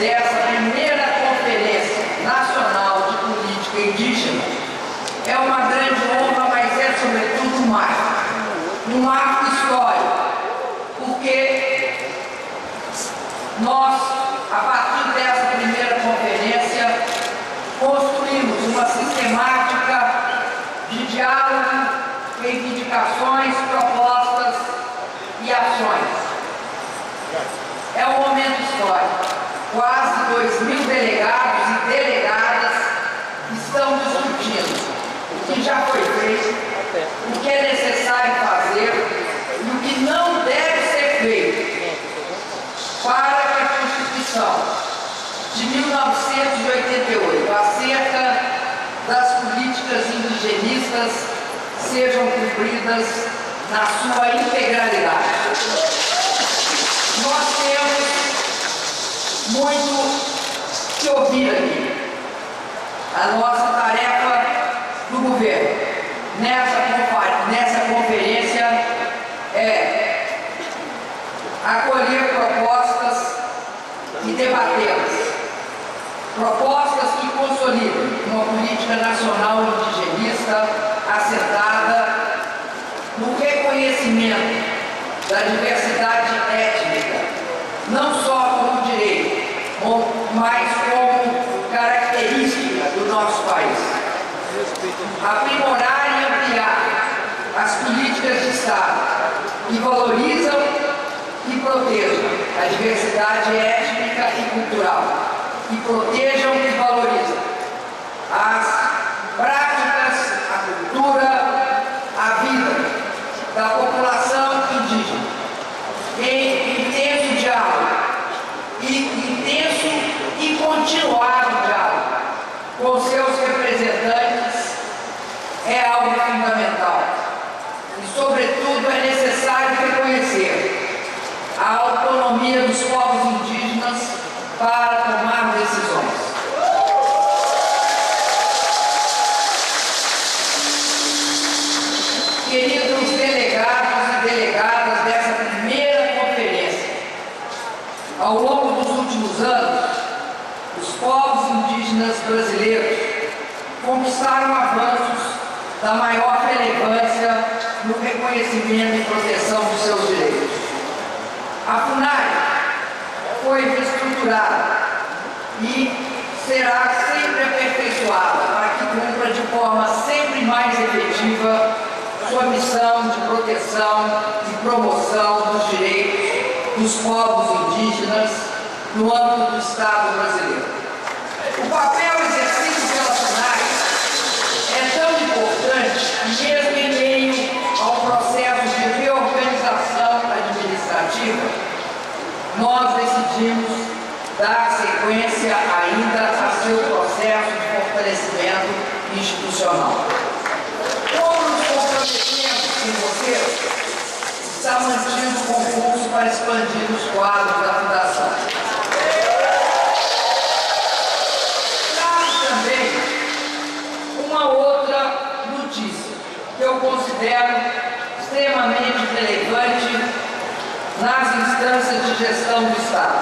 dessa primeira Conferência Nacional de Política Indígena é uma grande honra, mas é sobretudo um marco histórico, porque nós, a partir dessa primeira conferência, construímos uma sistemática de diálogo, reivindicações, propostas e ações. É um momento histórico. Quase 2.000 delegados e delegadas estão discutindo o que já foi feito, o que é necessário fazer e o que não deve ser feito para que a Constituição de 1988, acerca das políticas indigenistas, sejam cumpridas na sua integralidade. Nós temos muito que ouvir aqui. A nossa tarefa do governo nessa conferência é acolher propostas e debatê-las. Propostas que consolidem uma política nacional indigenista assentada no reconhecimento da diversidade étnica, não só como direito, mas como característica do nosso país. Aprimorar e ampliar as políticas de Estado que valorizam e protejam a diversidade étnica e cultural, que protejam e valorizam as práticas, a cultura, a vida da população indígena, em intenso diálogo e continuado diálogo com seus representantes é algo fundamental. E, sobretudo, é necessário reconhecer a autonomia dos povos indígenas para tomar decisões. Queridos delegados e delegadas dessa primeira conferência, ao longo dos últimos anos, os povos indígenas brasileiros conquistaram avanços da maior relevância no reconhecimento e proteção dos seus direitos. A FUNAI foi reestruturada e será sempre aperfeiçoada para que cumpra de forma sempre mais efetiva sua missão de proteção e promoção dos direitos dos povos indígenas no âmbito do Estado brasileiro. O papel exercido pela FUNAI é tão importante que, mesmo em meio ao processo de reorganização administrativa, nós decidimos dar sequência ainda a seu processo de fortalecimento institucional. Como nos comprometemos com vocês, está mantido o concurso para expandir os quadros da Fundação. Traz também uma outra notícia que eu considero extremamente relevante nas instâncias de gestão do Estado.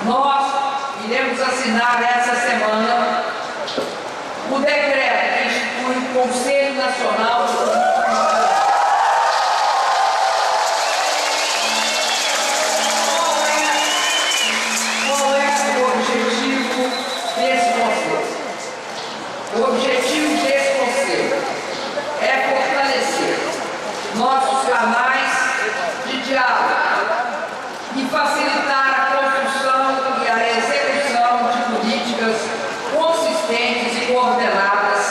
Nós iremos assinar essa semana o decreto que institui o Conselho Nacional de Política Indígena. Qual é o objetivo desse conselho? O objetivo desse conselho é fortalecer nossos canais de diálogo e facilitar a construção e a execução de políticas consistentes e coordenadas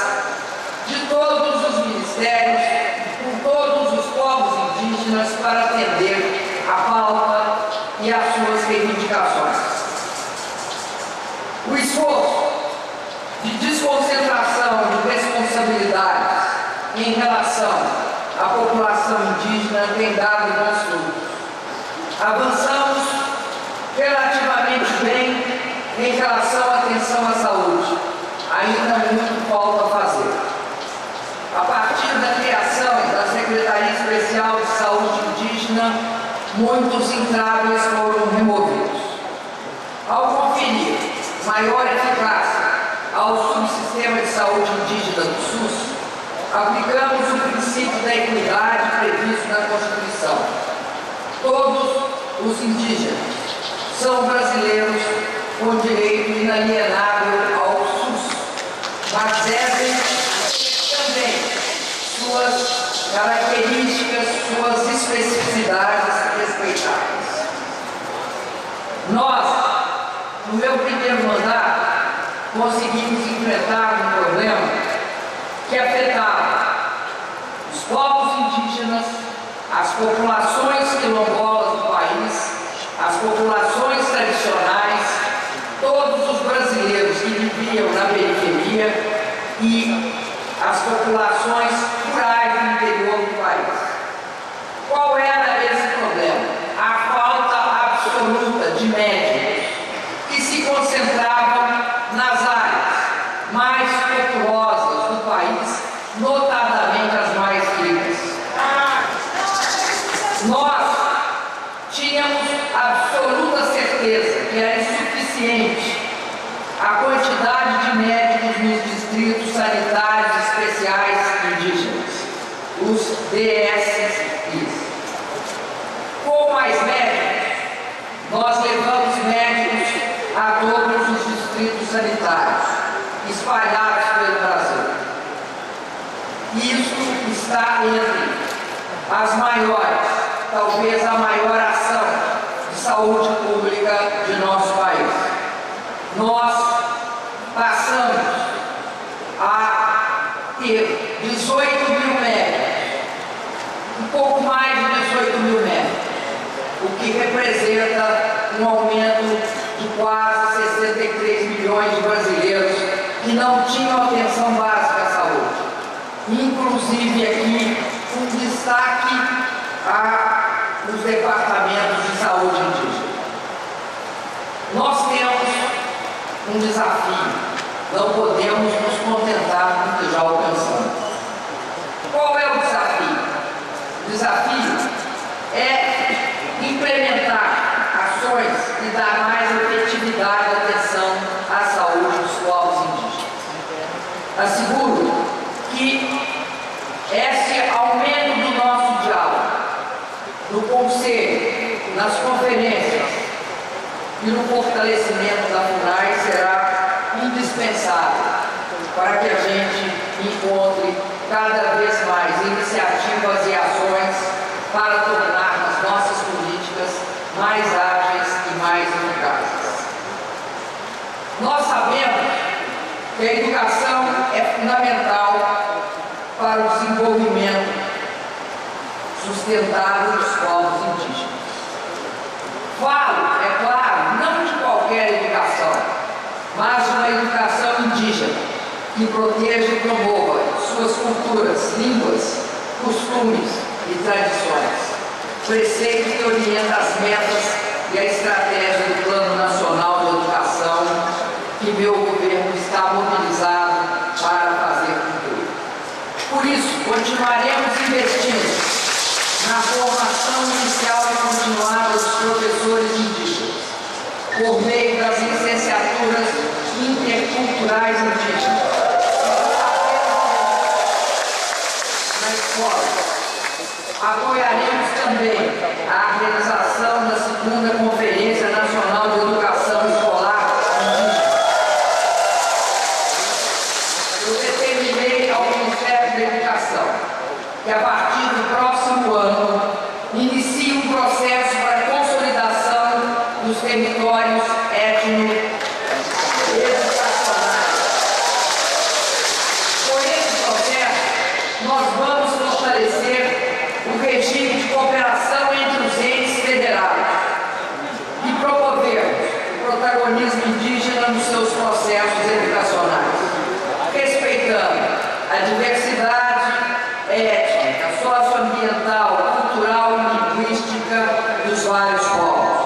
de todos os ministérios, por todos os povos indígenas, para atender a pauta e as suas reivindicações. O esforço de desconcentração de responsabilidades em relação à população indígena tem dado bons frutos. Avançamos relativamente bem em relação à atenção à saúde. Ainda muito falta a fazer. A partir da criação da Secretaria Especial de Saúde Indígena, muitos entraves foram removidos. Ao maior eficácia ao subsistema de saúde indígena do SUS, aplicamos o princípio da equidade previsto na Constituição. Todos os indígenas são brasileiros com direito inalienável ao SUS, mas devem ter também suas características, suas especificidades respeitadas. Nós, no meu primeiro mandato, conseguimos enfrentar um problema que afetava os povos indígenas, as populações quilombolas do país, as populações tradicionais, todos os brasileiros que viviam na periferia e as populações rurais do interior do país. Qual era esse problema? A falta absoluta de médicos que se concentravam nas áreas mais populosas do país, notadamente as mais ricas. Nós tínhamos absoluta certeza que era insuficiente a quantidade de médicos nos distritos sanitários especiais indígenas, os DSIs. Com mais médicos, nós levamos médicos a todos os distritos sanitários espalhados pelo Brasil. Isso está entre as maiores, talvez a maior ação de saúde pública de nosso país. Nós passamos a ter 18 mil médicos, um pouco mais de 18 mil médicos, o que representa um aumento de quase 63 milhões de brasileiros que não tinham atenção básica à saúde. Inclusive aqui um destaque aos departamentos de saúde indígena. Nós temos um desafio, não podemos nos contentar com o que já alcançamos. Qual é o desafio? O desafio é implementar ações e dar mais efetividade à atenção à saúde dos povos indígenas. Asseguro que esse aumento do nosso diálogo, no conselho, nas conferências e no fortalecimento da FUNAI será indispensável para que a gente encontre cada vez mais iniciativas e ações para tornar as nossas políticas mais ágeis e mais eficazes. Nós sabemos que a educação é fundamental para o desenvolvimento sustentável dos povos indígenas. Falo, é claro, não de qualquer educação, mas de uma educação indígena que proteja e promova suas culturas, línguas, costumes e tradições. Preceito que orienta as metas e a estratégia do Plano Nacional de Educação que meu governo está mobilizado para fazer cumprir. Por isso, continuaremos investindo na formação inicial e continuada dos professores indígenas, por meio das licenciaturas interculturais indígenas, na escola. Apoiaremos também a realização da segunda Conferência Nacional de Educação Escolar Indígena. Eu determinei ao Ministério da Educação que, a partir do próximo ano, inicie um processo para a consolidação dos territórios étnico-educacionais. Com esse processo, nós vamos fortalecer o regime de cooperação entre os entes federados e promovermos o protagonismo indígena nos seus processos educacionais, respeitando a diversidade étnica, socioambiental, cultural e linguística dos vários povos.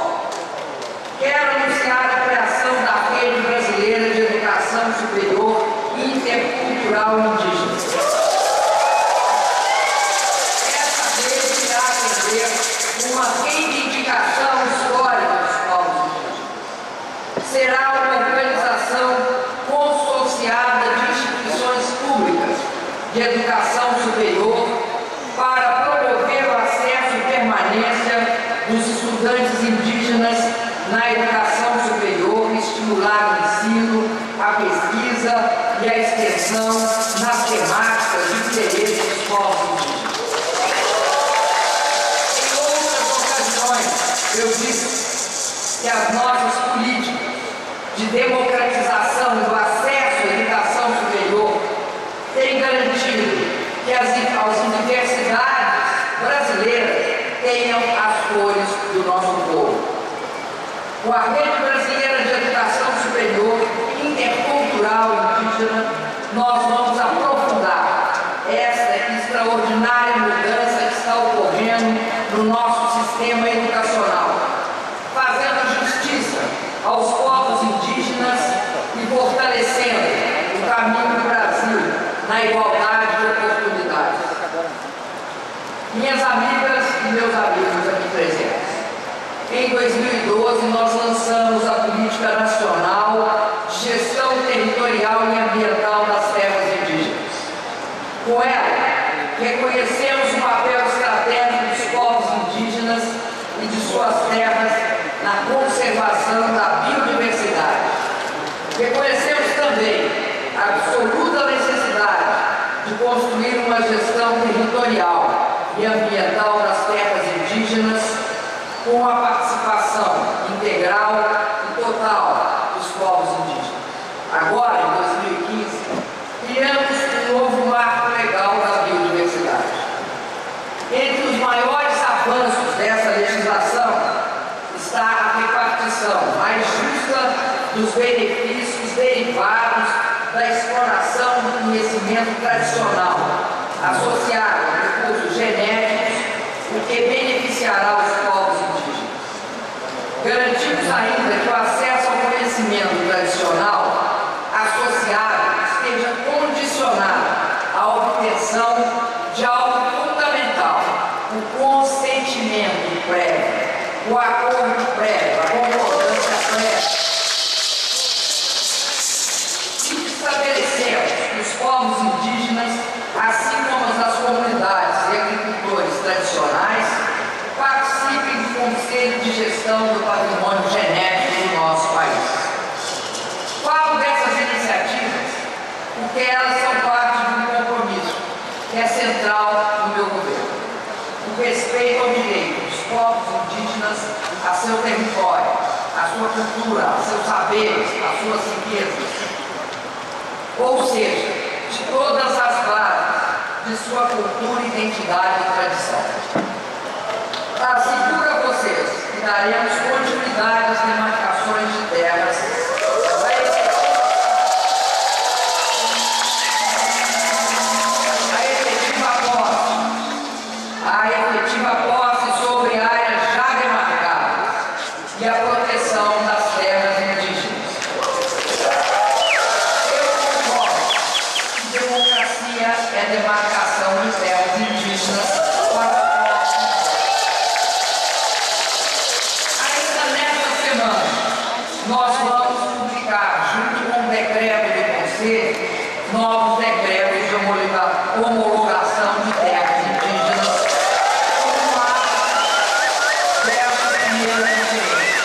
Quero anunciar a criação da Rede Brasileira de Educação Superior Intercultural Indígena. Uma reivindicação histórica dos povos indígenas. Será uma organização que as nossas políticas de democratização do acesso à educação superior têm garantido que as universidades brasileiras tenham as cores do nosso povo. Com a Rede Brasileira de Educação Superior Intercultural Indígena, nós vamos aprofundar esta extraordinária mudança que está ocorrendo no nosso sistema educacional, fazendo justiça aos povos indígenas e fortalecendo o caminho do Brasil na igualdade de oportunidades. Minhas amigas e meus amigos aqui presentes, em 2012 nós lançamos a Política Nacional de Gestão Territorial e Ambiental das Terras Indígenas. Com ela, reconhecemos o papel estratégico dos povos indígenas e de suas terras na conservação da biodiversidade. Reconhecemos também a absoluta necessidade de construir uma gestão territorial e ambiental das terras indígenas com a participação integral e total dos povos indígenas. Agora, em 2015, criamos um novo marco legal da biodiversidade. Entre os maiores avanços dessa legislação está a repartição mais justa dos benefícios derivados da exploração do conhecimento tradicional, associado a recursos genéticos, o que beneficiará os povos indígenas. Garantimos ainda que o acesso ao conhecimento tradicional associado esteja condicionado à obtenção de algo fundamental, o consentimento prévio, o acordo prévio, a concordância prévia. Estabelecemos que os povos indígenas, assim como as comunidades e agricultores tradicionais, participem do Conselho de Gestão do Patrimônio Genético do nosso país. Falo dessas iniciativas porque elas são parte de um compromisso que é central no meu governo: o respeito ao direito dos povos indígenas a seu território, a sua cultura, a seus saberes, a suas riquezas. Ou seja, de todas as bases de sua cultura, identidade e tradição. Asseguro a vocês que daremos continuidade às demarcações de terras a efetiva posse sobre áreas já demarcadas e a proteção das terras indígenas. Democracia é demarcação de terras indígenas para ainda nesta semana, nós vamos publicar, junto com o decreto do Conselho, novos decretos de homologação de terras indígenas como parte dessa primeira conferência.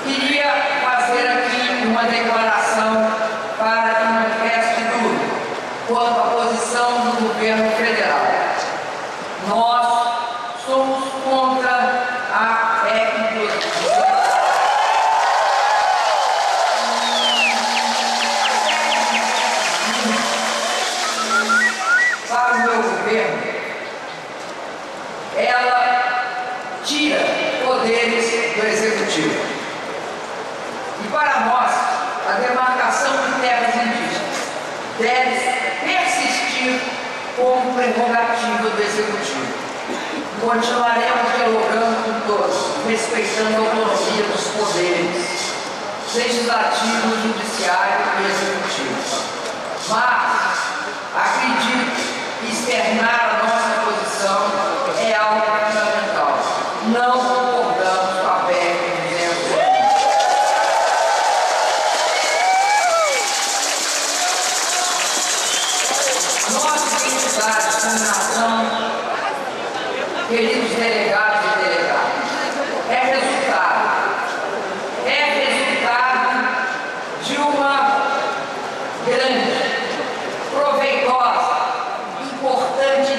Queria fazer aqui uma declaração para que não reste dúvida quanto à posição do governo federal. Nós somos contra a eclosión. Para o meu governo, ela tira poderes do Executivo. E para nós, a demarcação de terras indígenas deve persistir como prerrogativa do Executivo. Continuaremos dialogando com todos, respeitando a autonomia dos poderes legislativo, judiciário e executivo. Mas acredito que externar a nossa posição é algo fundamental. Não concordamos com a PEC 200. Nossa identidade como nação, queridos delegados e delegadas, é resultado de uma grande, proveitosa, importante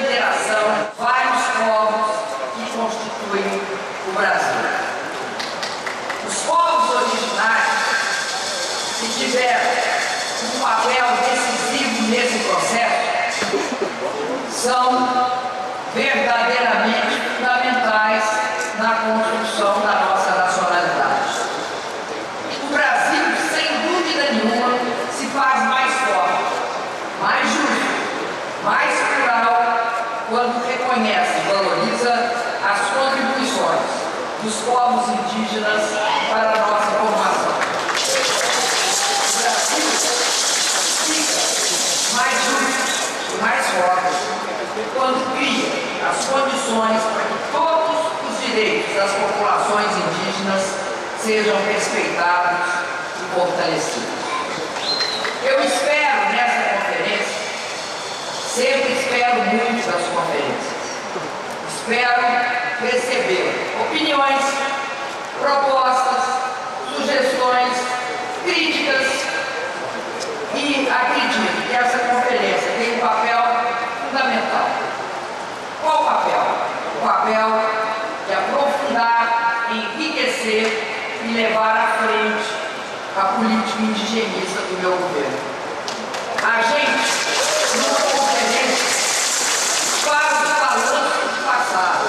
são verdadeiramente fundamentais na construção da nossa nacionalidade. O Brasil, sem dúvida nenhuma, se faz mais forte, mais justo, mais plural, quando reconhece e valoriza as contribuições dos povos indígenas para a nossa formação. O Brasil fica mais justo e mais forte quando cria as condições para que todos os direitos das populações indígenas sejam respeitados e fortalecidos. Eu espero nessa conferência, sempre espero muito das conferências, espero receber opiniões, propostas, sugestões, críticas e acredito que essa conferência tem um papel fundamental. Qual o papel? O papel de aprofundar, enriquecer e levar à frente a política indigenista do meu governo. A gente, numa conferência, faz o balanço do passado,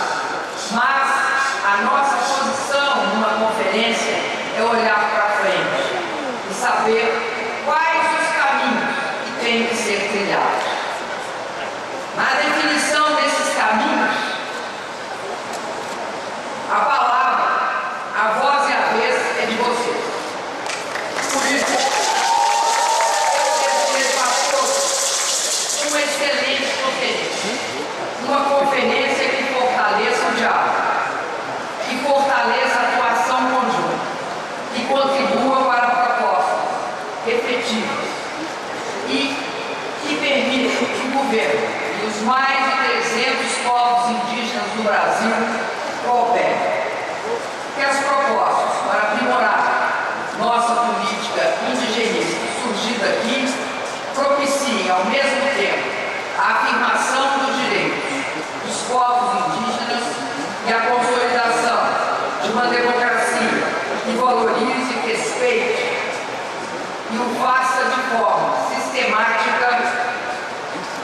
mas a nossa posição numa conferência é olhar para frente e saber quais os caminhos que têm que ser trilhados. Na definição desses caminhos, a palavra, a voz e a vez é de vocês. Por isso, eu desejo a todos uma excelente conferência. Uma conferência que fortaleça o diálogo, que fortaleça a atuação conjunta, que contribua para propostas efetivas e que permita que o governo e os mais de 300 povos indígenas do Brasil cooperem. Que as propostas para aprimorar nossa política indigenista surgida aqui propiciem, ao mesmo tempo, a afirmação dos direitos dos povos indígenas e a consolidação de uma democracia que valorize e respeite e o faça de forma sistemática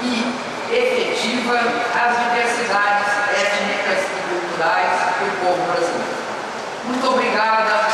e efetiva as diversidades étnicas e culturais do povo brasileiro. Muito obrigada.